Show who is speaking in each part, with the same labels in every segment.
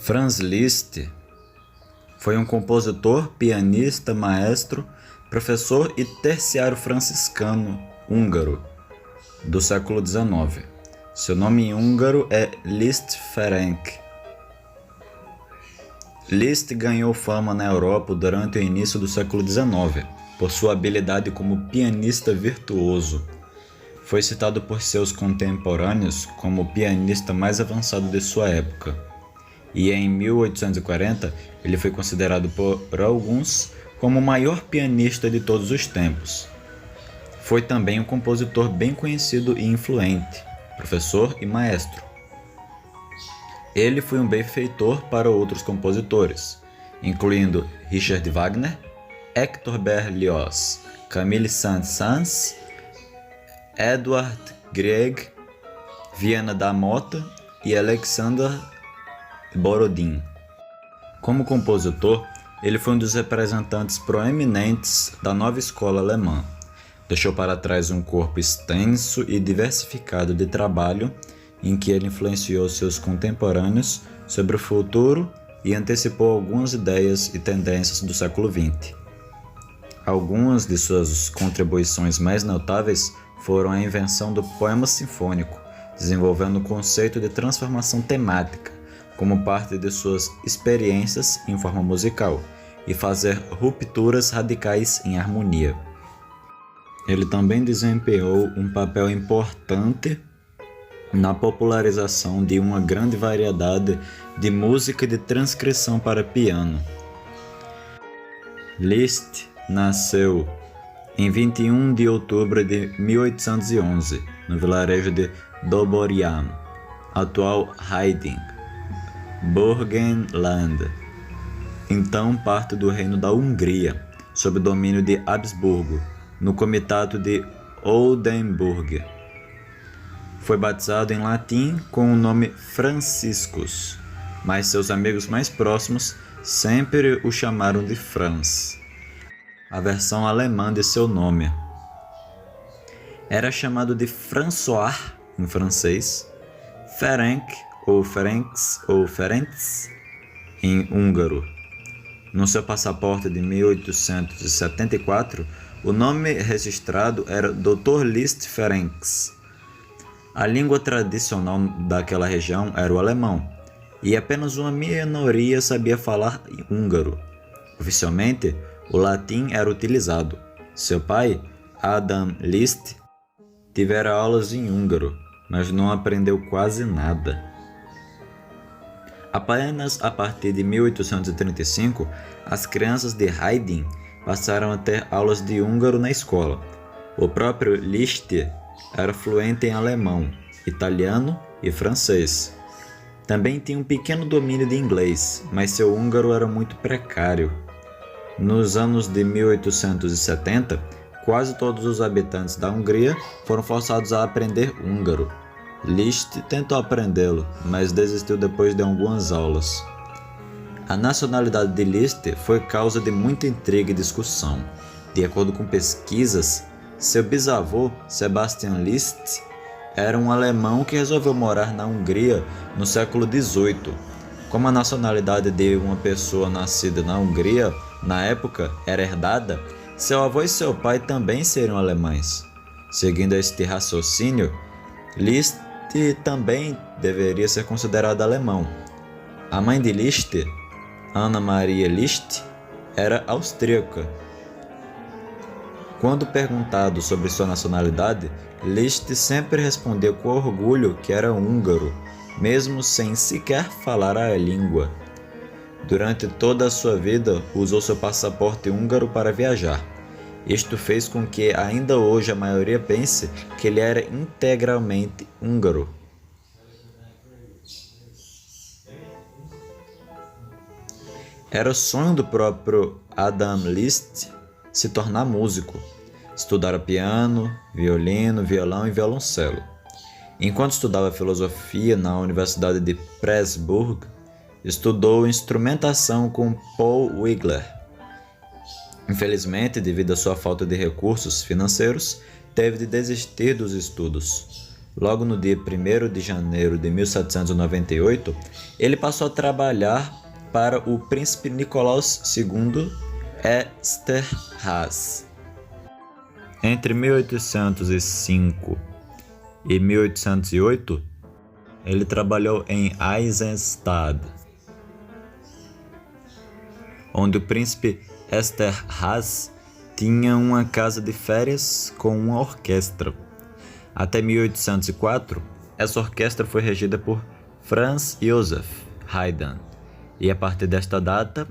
Speaker 1: Franz Liszt foi um compositor, pianista, maestro, professor e terciário franciscano húngaro do século XIX. Seu nome em húngaro é Liszt Ferenc. Liszt ganhou fama na Europa durante o início do século XIX por sua habilidade como pianista virtuoso. Foi citado por seus contemporâneos como o pianista mais avançado de sua época. E em 1840 ele foi considerado por alguns como o maior pianista de todos os tempos. Foi também um compositor bem conhecido e influente, professor e maestro. Ele foi um benfeitor para outros compositores, incluindo Richard Wagner, Hector Berlioz, Camille Saint-Saëns, Edvard Grieg, Viana da Mota e Alexander Borodin. Como compositor, ele foi um dos representantes proeminentes da nova escola alemã. Deixou para trás um corpo extenso e diversificado de trabalho em que ele influenciou seus contemporâneos sobre o futuro e antecipou algumas ideias e tendências do século XX. Algumas de suas contribuições mais notáveis foram a invenção do poema sinfônico, desenvolvendo o conceito de transformação temática como parte de suas experiências em forma musical e fazer rupturas radicais em harmonia. Ele também desempenhou um papel importante na popularização de uma grande variedade de música de transcrição para piano. Liszt nasceu em 21 de outubro de 1811, no vilarejo de Doborian, atual Heiding, Burgenland, então parte do Reino da Hungria, sob domínio de Habsburgo, no Comitato de Oldenburg. Foi batizado em latim com o nome Franciscus, mas seus amigos mais próximos sempre o chamaram de Franz, a versão alemã de seu nome. Era chamado de François em francês, Ferenc ou Ferencs ou Ferenc em húngaro. No seu passaporte de 1874, o nome registrado era Dr. Liszt Ferenc. A língua tradicional daquela região era o alemão, e apenas uma minoria sabia falar húngaro. Oficialmente, o latim era utilizado. Seu pai, Adam Liszt, tivera aulas em húngaro, mas não aprendeu quase nada. Apenas a partir de 1835, as crianças de Haydn passaram a ter aulas de húngaro na escola. O próprio Liszt era fluente em alemão, italiano e francês. Também tinha um pequeno domínio de inglês, mas seu húngaro era muito precário. Nos anos de 1870, quase todos os habitantes da Hungria foram forçados a aprender húngaro. Liszt tentou aprendê-lo, mas desistiu depois de algumas aulas. A nacionalidade de Liszt foi causa de muita intriga e discussão. De acordo com pesquisas, seu bisavô, Sebastian Liszt, era um alemão que resolveu morar na Hungria no século XVIII. Como a nacionalidade de uma pessoa nascida na Hungria, na época, era herdada, seu avô e seu pai também seriam alemães. Seguindo este raciocínio, Liszt também deveria ser considerado alemão. A mãe de Liszt, Anna Maria Liszt, era austríaca. Quando perguntado sobre sua nacionalidade, Liszt sempre respondeu com orgulho que era húngaro, mesmo sem sequer falar a língua. Durante toda a sua vida, usou seu passaporte húngaro para viajar. Isto fez com que ainda hoje a maioria pense que ele era integralmente húngaro. Era o sonho do próprio Adam Liszt se tornar músico. Estudara piano, violino, violão e violoncelo. Enquanto estudava filosofia na Universidade de Pressburg, estudou instrumentação com Paul Wegeler. Infelizmente, devido à sua falta de recursos financeiros, teve de desistir dos estudos. Logo no dia 1º de janeiro de 1798, ele passou a trabalhar para o príncipe Nicolaus II Esterházy. Entre 1805 e 1808, ele trabalhou em Eisenstadt, onde o príncipe Esterházy tinha uma casa de férias com uma orquestra. Até 1804, essa orquestra foi regida por Franz Joseph Haydn, e a partir desta data,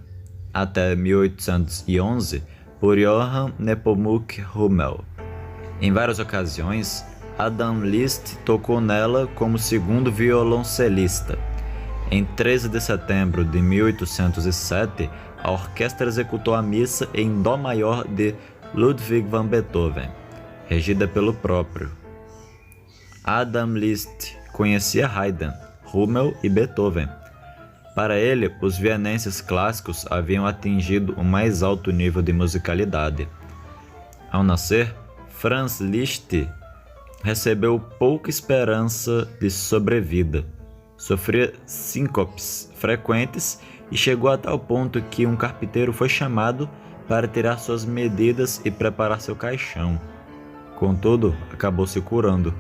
Speaker 1: até 1811, por Johann Nepomuk Hummel. Em várias ocasiões, Adam Liszt tocou nela como segundo violoncelista. Em 13 de setembro de 1807, a orquestra executou a missa em Dó maior de Ludwig van Beethoven, regida pelo próprio. Adam Liszt conhecia Haydn, Hummel e Beethoven. Para ele, os vienenses clássicos haviam atingido o mais alto nível de musicalidade. Ao nascer, Franz Liszt recebeu pouca esperança de sobrevida. Sofria síncopes frequentes e chegou a tal ponto que um carpinteiro foi chamado para tirar suas medidas e preparar seu caixão. Contudo, acabou se curando.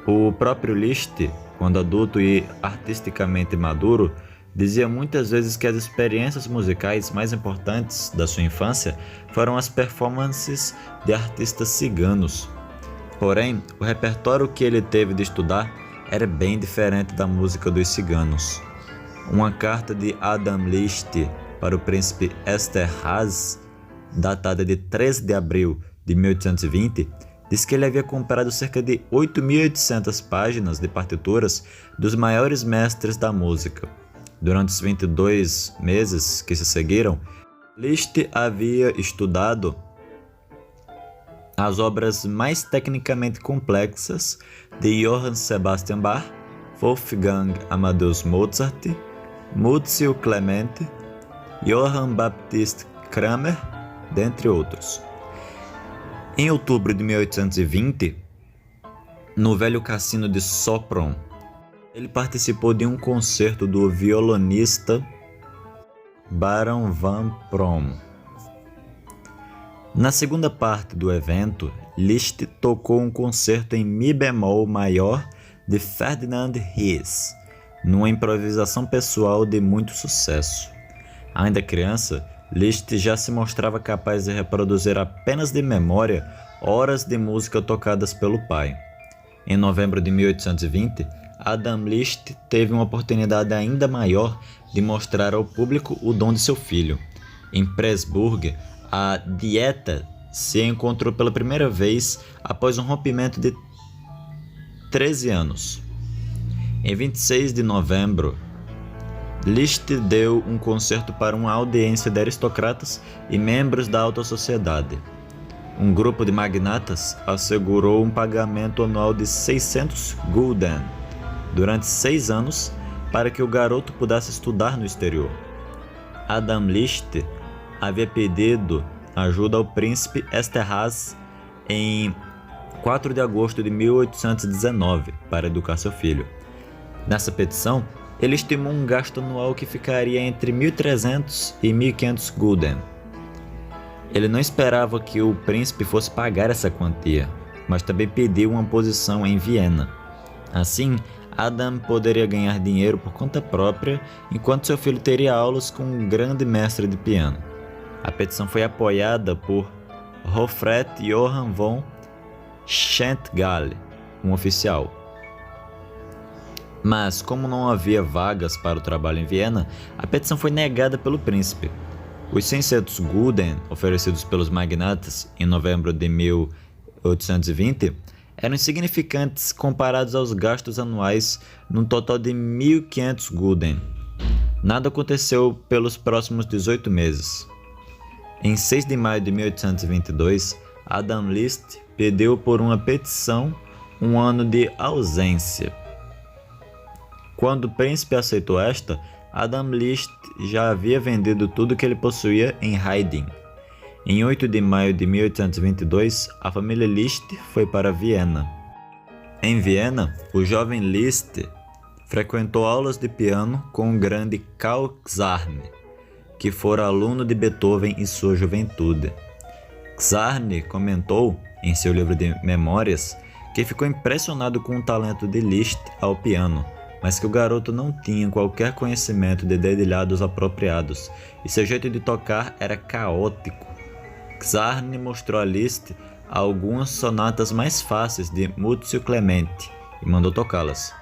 Speaker 1: O próprio Liszt, quando adulto e artisticamente maduro, dizia muitas vezes que as experiências musicais mais importantes da sua infância foram as performances de artistas ciganos. Porém, o repertório que ele teve de estudar era bem diferente da música dos ciganos. Uma carta de Adam Liszt para o príncipe Esterházy, datada de 13 de abril de 1820, diz que ele havia comprado cerca de 8.800 páginas de partituras dos maiores mestres da música. Durante os 22 meses que se seguiram, Liszt havia estudado as obras mais tecnicamente complexas de Johann Sebastian Bach, Wolfgang Amadeus Mozart, Muzio Clement, Johann Baptist Cramer, dentre outros. Em outubro de 1820, no velho cassino de Sopron, ele participou de um concerto do violonista Baron van Prom. Na segunda parte do evento, Liszt tocou um concerto em Mi bemol maior de Ferdinand Ries, numa improvisação pessoal de muito sucesso. Ainda criança, Liszt já se mostrava capaz de reproduzir apenas de memória horas de música tocadas pelo pai. Em novembro de 1820, Adam Liszt teve uma oportunidade ainda maior de mostrar ao público o dom de seu filho. Em Pressburg, a Dieta se encontrou pela primeira vez após um rompimento de 13 anos. Em 26 de novembro, Liszt deu um concerto para uma audiência de aristocratas e membros da alta sociedade. Um grupo de magnatas assegurou um pagamento anual de 600 Gulden durante 6 anos para que o garoto pudesse estudar no exterior. Adam Liszt havia pedido ajuda ao príncipe Esterházy em 4 de agosto de 1819 para educar seu filho. Nessa petição, ele estimou um gasto anual que ficaria entre 1.300 e 1.500 Gulden. Ele não esperava que o príncipe fosse pagar essa quantia, mas também pediu uma posição em Viena. Assim, Adam poderia ganhar dinheiro por conta própria, enquanto seu filho teria aulas com um grande mestre de piano. A petição foi apoiada por Hofrat Johann von Schentgall, um oficial. Mas, como não havia vagas para o trabalho em Viena, a petição foi negada pelo príncipe. Os 600 Gulden oferecidos pelos magnatas em novembro de 1820 eram insignificantes comparados aos gastos anuais, num total de 1.500 Gulden. Nada aconteceu pelos próximos 18 meses. Em 6 de maio de 1822, Adam Liszt pediu por uma petição um ano de ausência. Quando o príncipe aceitou esta, Adam Liszt já havia vendido tudo que ele possuía em Haydn. Em 8 de maio de 1822, a família Liszt foi para Viena. Em Viena, o jovem Liszt frequentou aulas de piano com o grande Carl Czarny, que fora aluno de Beethoven em sua juventude. Czarny comentou, em seu livro de memórias, que ficou impressionado com o talento de Liszt ao piano, mas que o garoto não tinha qualquer conhecimento de dedilhados apropriados e seu jeito de tocar era caótico. Czarny mostrou a Liszt algumas sonatas mais fáceis de Muzio Clementi e mandou tocá-las.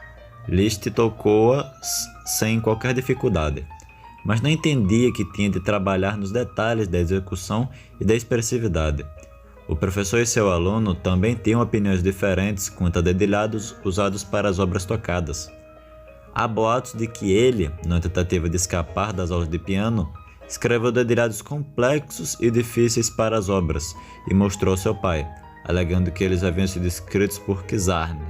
Speaker 1: Liszt tocou-as sem qualquer dificuldade, mas não entendia que tinha de trabalhar nos detalhes da execução e da expressividade. O professor e seu aluno também tinham opiniões diferentes quanto a dedilhados usados para as obras tocadas. Há boatos de que ele, na tentativa de escapar das aulas de piano, escreveu dedilhados complexos e difíceis para as obras e mostrou ao seu pai, alegando que eles haviam sido escritos por Czarny.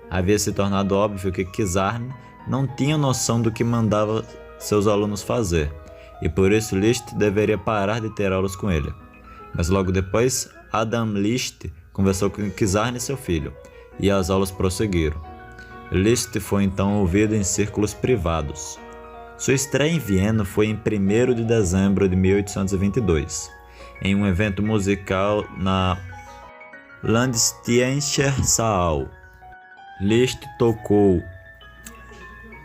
Speaker 1: Havia se tornado óbvio que Czarny não tinha noção do que mandava seus alunos fazer, e por isso Liszt deveria parar de ter aulas com ele. Mas logo depois, Adam Liszt conversou com Czarny, seu filho, e as aulas prosseguiram. Liszt foi então ouvido em círculos privados. Sua estreia em Viena foi em 1º de dezembro de 1822, em um evento musical na Landstiernischer Saal. Liszt tocou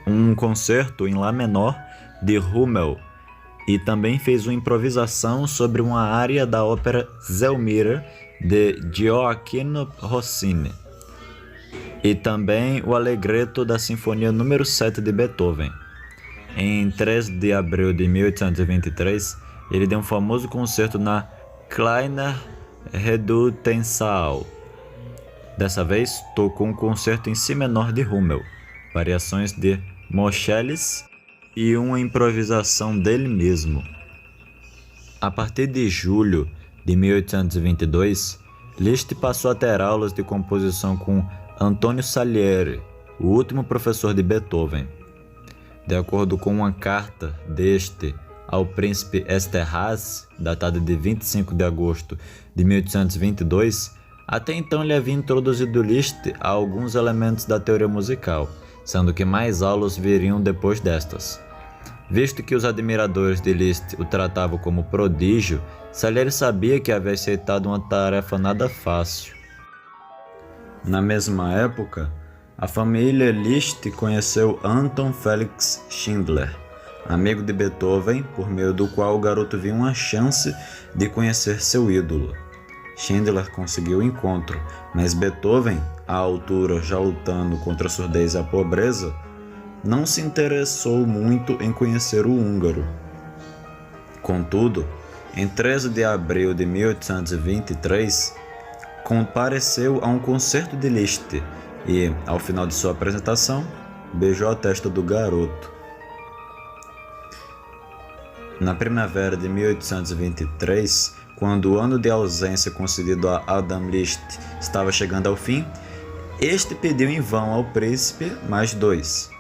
Speaker 1: um concerto em Lá menor de Hummel e também fez uma improvisação sobre uma área da ópera Zelmira de Gioacchino Rossini e também o Allegretto da Sinfonia número 7 de Beethoven. Em 3 de abril de 1823, ele deu um famoso concerto na Kleiner Redoutensaal. Dessa vez, tocou um concerto em si menor de Hummel, variações de Moscheles e uma improvisação dele mesmo. A partir de julho de 1822, Liszt passou a ter aulas de composição com Antonio Salieri, o último professor de Beethoven. De acordo com uma carta deste ao príncipe Esterházy, datada de 25 de agosto de 1822, até então ele havia introduzido Liszt a alguns elementos da teoria musical, sendo que mais aulas viriam depois destas. Visto que os admiradores de Liszt o tratavam como prodígio, Salieri sabia que havia aceitado uma tarefa nada fácil. Na mesma época, a família Liszt conheceu Anton Felix Schindler, amigo de Beethoven, por meio do qual o garoto viu uma chance de conhecer seu ídolo. Schindler conseguiu o encontro, mas Beethoven, à altura já lutando contra a surdez e a pobreza, não se interessou muito em conhecer o húngaro. Contudo, em 13 de abril de 1823, compareceu a um concerto de Liszt e, ao final de sua apresentação, beijou a testa do garoto. Na primavera de 1823, quando o ano de ausência concedido a Adam Liszt estava chegando ao fim, este pediu em vão ao príncipe mais 2.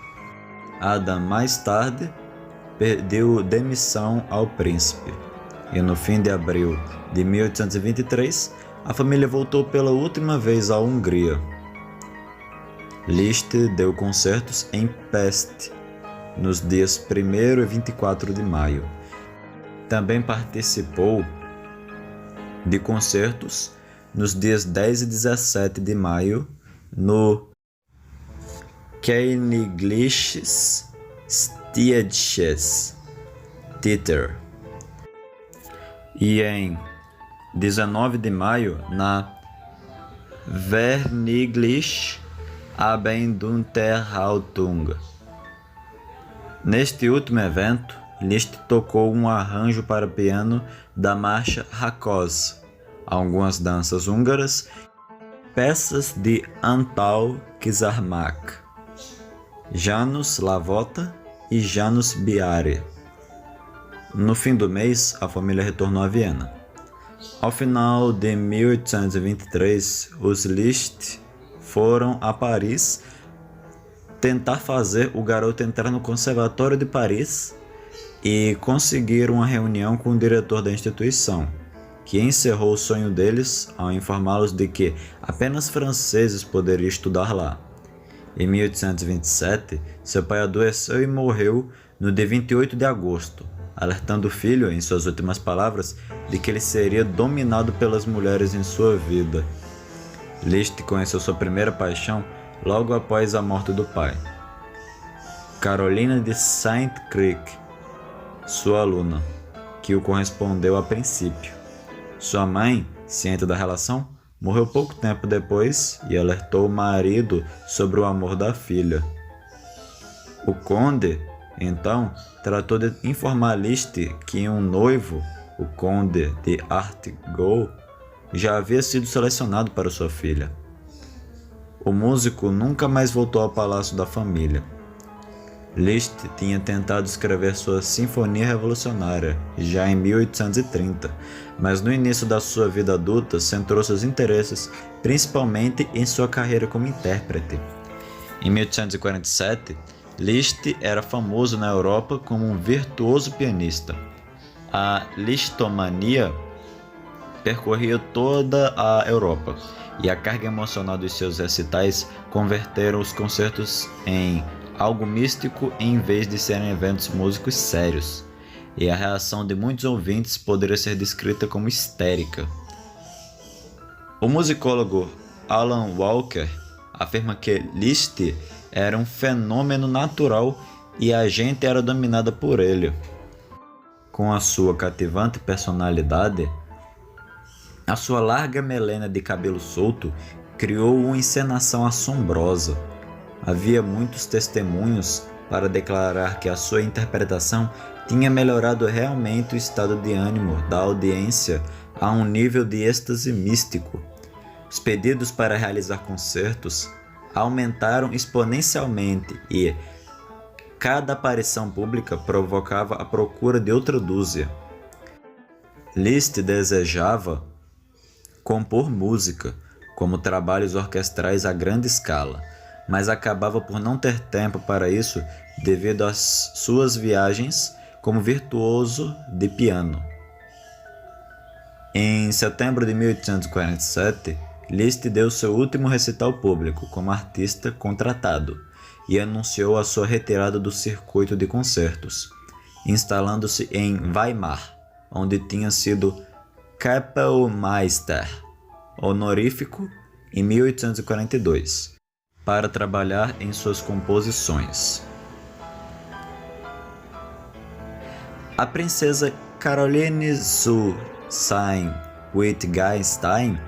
Speaker 1: Adam, mais tarde, pediu demissão ao príncipe, e no fim de abril de 1823, a família voltou pela última vez à Hungria. Liszt deu concertos em Pest, nos dias 1º e 24 de maio. Também participou de concertos nos dias 10 e 17 de maio no Königliches Städtisches Theater e em 19 de maio na Königliche Abendunterhaltung. Neste último evento, Liszt tocou um arranjo para piano da marcha Rákos, algumas danças húngaras, peças de Antal Kizármák, János Lavota e János Biári. No fim do mês, a família retornou a Viena. Ao final de 1823, os Liszt foram a Paris tentar fazer o garoto entrar no Conservatório de Paris e conseguiram uma reunião com o diretor da instituição. que encerrou o sonho deles ao informá-los de que apenas franceses poderiam estudar lá. Em 1827, seu pai adoeceu e morreu no dia 28 de agosto, alertando o filho, em suas últimas palavras, de que ele seria dominado pelas mulheres em sua vida. Liszt conheceu sua primeira paixão logo após a morte do pai. Carolina de Saint-Cricq, sua aluna, que o correspondeu a princípio. Sua mãe, ciente da relação, morreu pouco tempo depois e alertou o marido sobre o amor da filha. O conde, então, tratou de informar Liszt que um noivo, o conde de Artigues, já havia sido selecionado para sua filha. O músico nunca mais voltou ao palácio da família. Liszt tinha tentado escrever sua Sinfonia Revolucionária já em 1830, mas no início da sua vida adulta centrou seus interesses principalmente em sua carreira como intérprete. Em 1847, Liszt era famoso na Europa como um virtuoso pianista. A Lisztomania percorria toda a Europa, e a carga emocional dos seus recitais converteram os concertos em algo místico em vez de serem eventos músicos sérios, e a reação de muitos ouvintes poderia ser descrita como histérica. O musicólogo Alan Walker afirma que Liszt era um fenômeno natural e a gente era dominada por ele. Com a sua cativante personalidade, a sua larga melena de cabelo solto criou uma encenação assombrosa. Havia muitos testemunhos para declarar que a sua interpretação tinha melhorado realmente o estado de ânimo da audiência a um nível de êxtase místico. Os pedidos para realizar concertos aumentaram exponencialmente e cada aparição pública provocava a procura de outra dúzia. Liszt desejava compor música, como trabalhos orquestrais a grande escala, mas acabava por não ter tempo para isso devido às suas viagens como virtuoso de piano. Em setembro de 1847, Liszt deu seu último recital público como artista contratado e anunciou a sua retirada do circuito de concertos, instalando-se em Weimar, onde tinha sido Kapellmeister honorífico em 1842, para trabalhar em suas composições. A princesa Caroline zu Sayn-Wittgenstein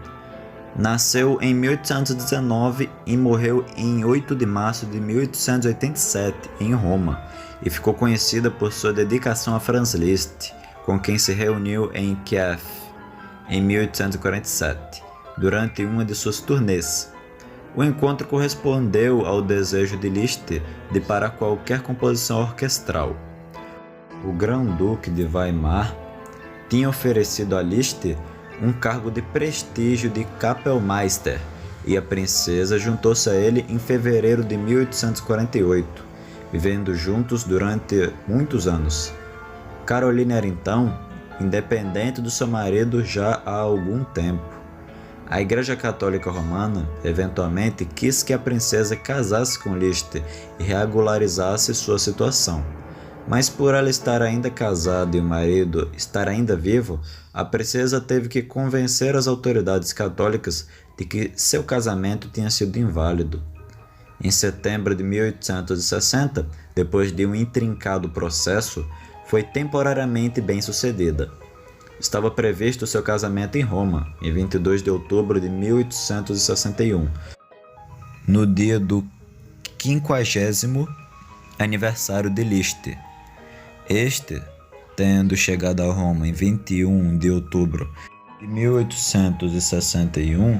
Speaker 1: nasceu em 1819 e morreu em 8 de março de 1887 em Roma, e ficou conhecida por sua dedicação a Franz Liszt, com quem se reuniu em Kiev em 1847, durante uma de suas turnês. O encontro correspondeu ao desejo de Liszt de parar qualquer composição orquestral. O Grão-Duque de Weimar tinha oferecido a Liszt um cargo de prestígio de Kapellmeister, e a princesa juntou-se a ele em fevereiro de 1848, vivendo juntos durante muitos anos. Caroline era então independente do seu marido já há algum tempo. A Igreja Católica Romana eventualmente quis que a princesa casasse com Liszt e regularizasse sua situação, mas por ela estar ainda casada e o marido estar ainda vivo, a princesa teve que convencer as autoridades católicas de que seu casamento tinha sido inválido. Em setembro de 1860, depois de um intrincado processo, foi temporariamente bem-sucedida. Estava previsto seu casamento em Roma, em 22 de outubro de 1861, no dia do 50º aniversário de Liszt. Este, tendo chegado a Roma em 21 de outubro de 1861,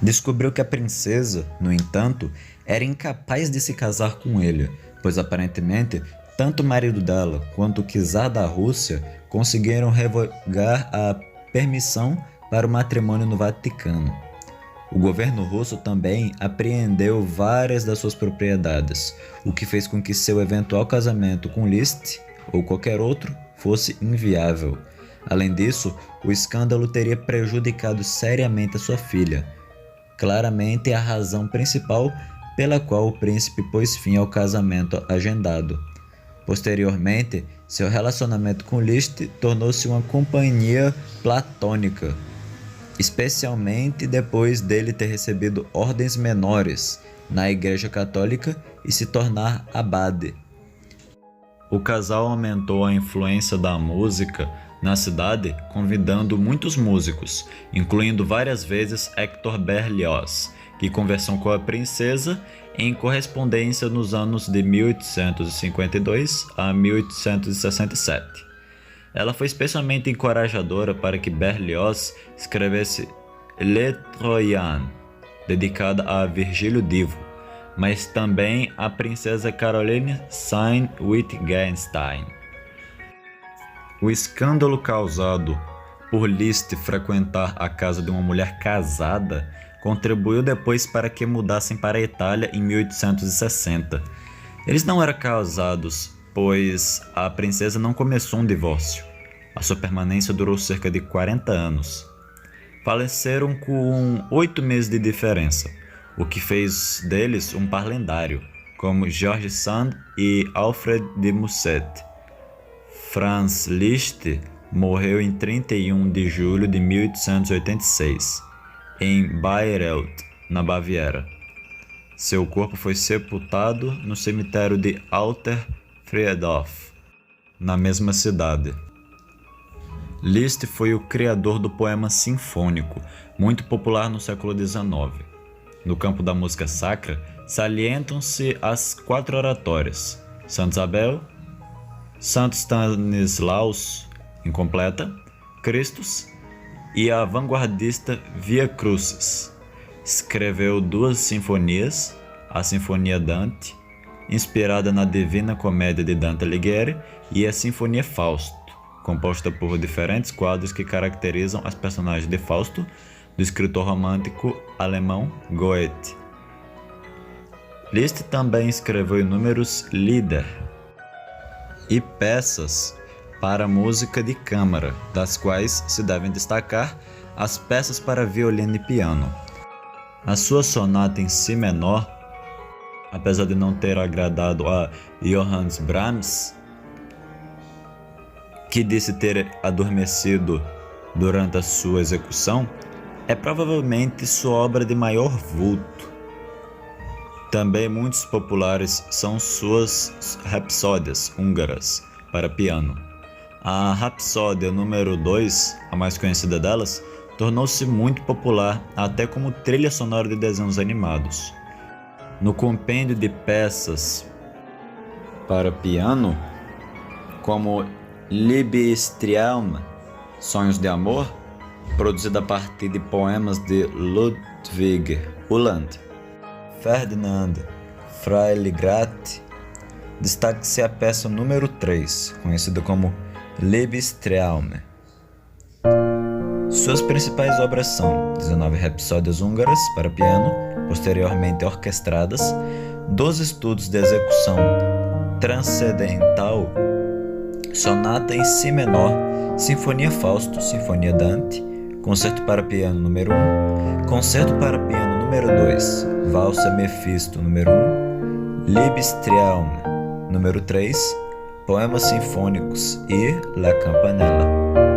Speaker 1: descobriu que a princesa, no entanto, era incapaz de se casar com ele, pois aparentemente tanto o marido dela quanto o czar da Rússia conseguiram revogar a permissão para o matrimônio no Vaticano. O governo russo também apreendeu várias das suas propriedades, o que fez com que seu eventual casamento com Liszt ou qualquer outro fosse inviável. Além disso, o escândalo teria prejudicado seriamente a sua filha, claramente a razão principal pela qual o príncipe pôs fim ao casamento agendado. Posteriormente, seu relacionamento com Liszt tornou-se uma companhia platônica, especialmente depois dele ter recebido ordens menores na Igreja Católica e se tornar abade. O casal aumentou a influência da música na cidade, convidando muitos músicos, incluindo várias vezes Hector Berlioz, que conversou com a princesa em correspondência nos anos de 1852 a 1867. Ela foi especialmente encorajadora para que Berlioz escrevesse Le Troyen, dedicada a Virgílio Divo, mas também à princesa Caroline Sayn-Wittgenstein. O escândalo causado por Liszt frequentar a casa de uma mulher casada contribuiu depois para que mudassem para a Itália em 1860. Eles não eram casados, pois a princesa não começou um divórcio. A sua permanência durou cerca de 40 anos. Faleceram com 8 meses de diferença, o que fez deles um par lendário, como George Sand e Alfred de Musset. Franz Liszt morreu em 31 de julho de 1886, em Bayreuth, na Baviera. Seu corpo foi sepultado no cemitério de Alter Friedhof, na mesma cidade. Liszt foi o criador do poema sinfônico, muito popular no século XIX. No campo da música sacra, salientam-se as 4 oratórias: Santa Isabel, Santo Stanislaus, incompleta, Christus e a vanguardista Via Crucis. Escreveu 2 sinfonias, a Sinfonia Dante, inspirada na Divina Comédia de Dante Alighieri, e a Sinfonia Fausto, composta por diferentes quadros que caracterizam as personagens de Fausto, do escritor romântico alemão Goethe. Liszt também escreveu inúmeros Lieder e peças para música de câmara, das quais se devem destacar as peças para violino e piano. A sua sonata em si menor, apesar de não ter agradado a Johannes Brahms, que disse ter adormecido durante a sua execução, é provavelmente sua obra de maior vulto. Também muitos populares são suas rapsódias húngaras para piano. A Rapsódia número 2, a mais conhecida delas, tornou-se muito popular até como trilha sonora de desenhos animados. No compêndio de peças para piano, como Liebestraum, Sonhos de Amor, produzido a partir de poemas de Ludwig Uhland, Ferdinand Freiligrath, destaca-se a peça número 3, conhecida como Liebestraum. Suas principais obras são 19 rapsódias húngaras para piano, posteriormente orquestradas, 12 estudos de execução transcendental, sonata em si menor, Sinfonia Fausto, Sinfonia Dante, concerto para piano número 1, concerto para piano número 2, Valsa Mefisto número 1, Liebestraum número 3, poemas sinfônicos e La Campanella.